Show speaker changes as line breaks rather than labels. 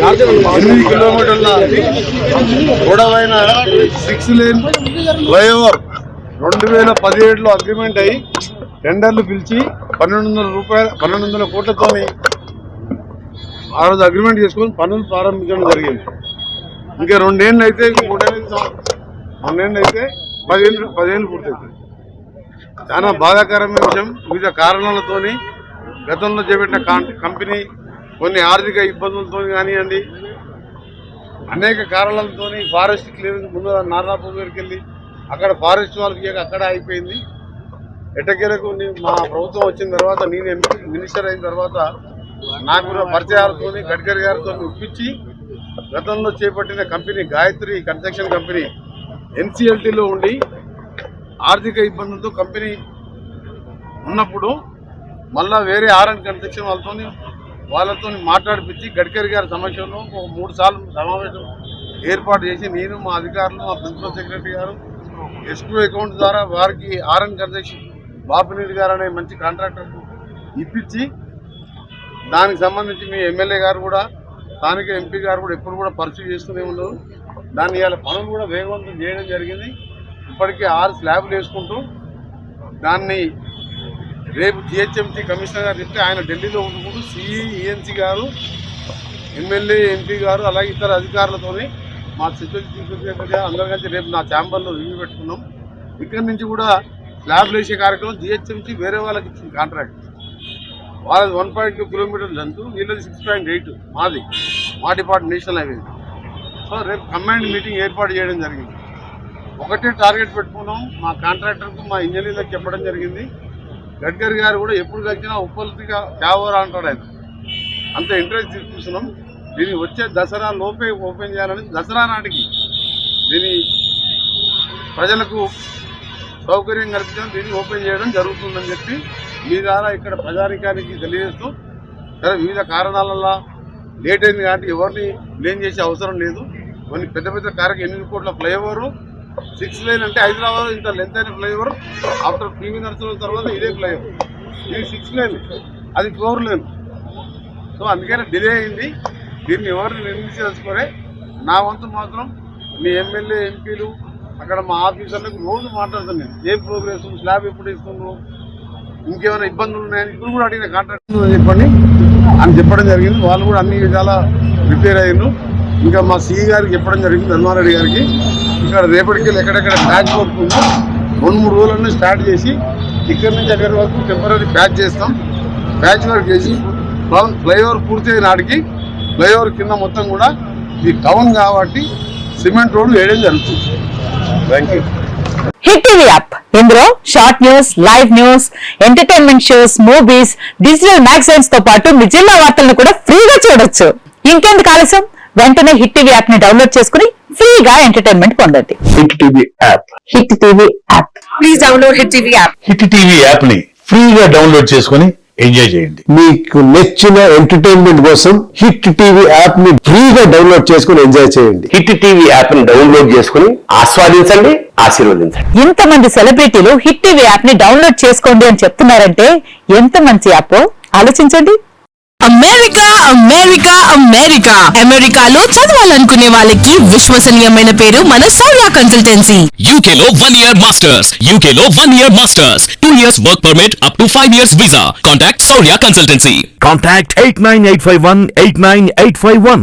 8 కిలోమీటర్ల పొడవైన 6 lane flyover 2017లో agreement అయ్యి టెండర్లు పిలిచి 1200 కోట్లతో ఆ రోజు అగ్రిమెంట్ చేసుకొని పనులు ప్రారంభించడం జరిగింది. ఇంకా 2 ఏళ్ళు అయితే 2 ఏళ్ళు అయితే 10 ఏళ్ళు పూర్తవుతుంది. చాలా బాధాకరమైన విషయం. వివిధ కారణాలతోని గతంలో చేపట్టిన కంపెనీ కొన్ని ఆర్థిక ఇబ్బందులతో కానివ్వండి, అనేక కారణాలతో ఫారెస్ట్ క్లియరెన్స్ ముందు నారాయణపూర్ దగ్గరికి వెళ్ళి అక్కడ ఫారెస్ట్ వాళ్ళకి అక్కడ అయిపోయింది. ఎట్టకేలకు మా ప్రభుత్వం వచ్చిన తర్వాత నేను మినిస్టర్ అయిన తర్వాత నాకు పరిచయాలతో గడ్కరీ గారితో ఒప్పించి గతంలో చేపట్టిన కంపెనీ గాయత్రి కన్స్ట్రక్షన్ కంపెనీ ఎన్సిఎల్టీలో ఉండి ఆర్థిక ఇబ్బందులతో కంపెనీ ఉన్నప్పుడు మళ్ళా వేరే ఆర్ఎన్ కన్స్ట్రక్షన్ వాళ్ళతో మాట్లాడిపించి గడ్కరీ గారి సమక్షంలో 3 సార్లు సమావేశం ఏర్పాటు చేసి నేను మా అధికారులు మా ప్రిన్సిపల్ సెక్రటరీ గారు ఎస్క్యూ అకౌంట్ ద్వారా వారికి ఆర్ఎన్ కన్స్ట్రక్షన్ బాపినీడి గారు అనే మంచి కాంట్రాక్టర్కు ఇప్పించి దానికి సంబంధించి మీ ఎమ్మెల్యే గారు కూడా స్థానిక ఎంపీ గారు కూడా ఎప్పుడు కూడా పర్సూ చేస్తూనే ఉన్నారు. దాన్ని ఇవాళ పనులు కూడా వేగవంతం చేయడం జరిగింది. ఇప్పటికీ 6 స్లాబ్లు వేసుకుంటూ దాన్ని రేపు జిహెచ్ఎంసీ కమిషనర్ గారు చెప్తే ఆయన ఢిల్లీలో ఉంటుకుంటూ సిఈఎన్సీ గారు ఎమ్మెల్యే ఎంపీ గారు అలాగే ఇతర అధికారులతో మా సెక్రటరీ అందరి కలిసి రేపు నా ఛాంబర్లో రివ్యూ పెట్టుకున్నాం. ఇక్కడి నుంచి కూడా స్లాబ్లు వేసే కార్యక్రమం జిహెచ్ఎంసీ వేరే వాళ్ళకి ఇచ్చిన కాంట్రాక్ట్. వాళ్ళది 1.2 కిలోమీటర్ల లెంత్, వీళ్ళది 6.8 మాది మా డిపార్ట్మెంట్ నేషనల్ హైవే. సో రేపు కంబైన్డ్ మీటింగ్ ఏర్పాటు చేయడం జరిగింది. ఒకటే టార్గెట్ పెట్టుకున్నాం. మా కాంట్రాక్టర్కు మా ఇంజనీర్లకు చెప్పడం జరిగింది. గడ్కరీ గారు కూడా ఎప్పుడు కలిసినా ఉప్పల్తిగా క్యావోరా అంటాడు ఆయన. అంత ఇంట్రెస్ట్ తీసుకున్నాం. దీన్ని వచ్చే దసరా లోపే ఓపెన్ చేయాలని, దసరా నాటికి దీన్ని ప్రజలకు సౌకర్యం కల్పించడం, దీన్ని ఓపెన్ చేయడం జరుగుతుందని చెప్పి మీ ద్వారా ఇక్కడ ప్రజానికానికి తెలియజేస్తూ, సరే వివిధ కారణాల వల్ల లేట్ అయింది కాబట్టి ఎవరిని బ్లేమ్ చేసే అవసరం లేదు. కొన్ని పెద్ద పెద్ద 8 కోట్ల ఫ్లైఓవర్ 6 లేన్ అంటే హైదరాబాద్ ఇంత లెంత్ అయిన ఫ్లైఓవర్ ఆఫ్టర్ పివి నరసింహన్ తర్వాత ఇదే ఫ్లైఓవర్. ఇది 6 లేన్, అది 4 లేన్. సో అందుకని డిలే అయింది. దీన్ని ఎవరిని నిర్మించదలుచుకోరే. నా వంతు మాత్రం మీ ఎమ్మెల్యే ఎంపీలు అక్కడ మా ఆఫీసర్లకు రోజు మాట్లాడుతాను నేను. ఏం ప్రోగ్రెస్, స్లాబ్ ఎప్పుడు ఇస్తున్నారు, ఇంకేమైనా ఇబ్బందులు ఉన్నాయని ఇప్పుడు కూడా అడిగిన కాంట్రాక్ట్ చెప్పండి అని చెప్పడం జరిగింది. వాళ్ళు కూడా అన్ని విధాలా ప్రిపేర్ అయ్యారు. ఇంకా మా సిఈ గారికి చెప్పడం జరిగింది, ధర్మారెడ్డి గారికి. ఇక్కడ రేపటికి ఎక్కడెక్కడ ప్యాచ్ వర్క్ ఉందో 2-3 రోజులన్నీ స్టార్ట్ చేసి ఇక్కడి నుంచి అక్కడి వరకు టెంపరీ ప్యాచ్ చేస్తాం. ప్యాచ్ వర్క్ చేసి ఫ్లైఓవర్ పూర్తయిన నాటికి ఫ్లైఓవర్ కింద మొత్తం కూడా ఇది టౌన్ కాబట్టి సిమెంట్ రోడ్లు వేయడం జరుగుతుంది. Thank you.
Hit TV app, ఇందులో short news, live news, entertainment shows, movies, digital magazines తో పాటు మీ జిల్లా వార్తలను కూడా ఫ్రీగా చూడొచ్చు. ఇంకెందుకు ఆలస్యం, వెంటనే హిట్ టీవీ యాప్ ని డౌన్లోడ్ చేసుకుని ఫ్రీగా ఎంటర్టైన్మెంట్ పొందండి.
Hit TV app,
hit TV app, please download hit TV app.
Hit TV app ని ఫ్రీగా డౌన్లోడ్ చేసుకుని ఎంజాయ్ చేయండి. మీకు నచ్చిన ఎంటర్టైన్మెంట్ కోసం హిట్ టీవీ యాప్ ని ఫ్రీగా డౌన్లోడ్ చేసుకుని ఎంజాయ్ చేయండి. హిట్ టీవీ యాప్ ని డౌన్లోడ్ చేసుకుని ఆస్వాదించండి, ఆశీర్వదించండి.
ఇంతమంది సెలబ్రిటీలు హిట్ టీవీ యాప్ ని డౌన్లోడ్ చేసుకోండి అని చెప్తున్నారంటే ఎంత మంచి యాప్ ఆలోచించండి.
అమెరికా అమెరికా అమెరికా అమెరికాలో చదవాలనుకునే వాళ్ళకి విశ్వసనీయమైన పేరు మన శౌర్య కన్సల్టెన్సీ.
UK లో 1 year masters, UK లో 1 year masters, 2 years work permit up to 5 years visa. Contact Shaurya Consultancy.
Contact 89851 89851.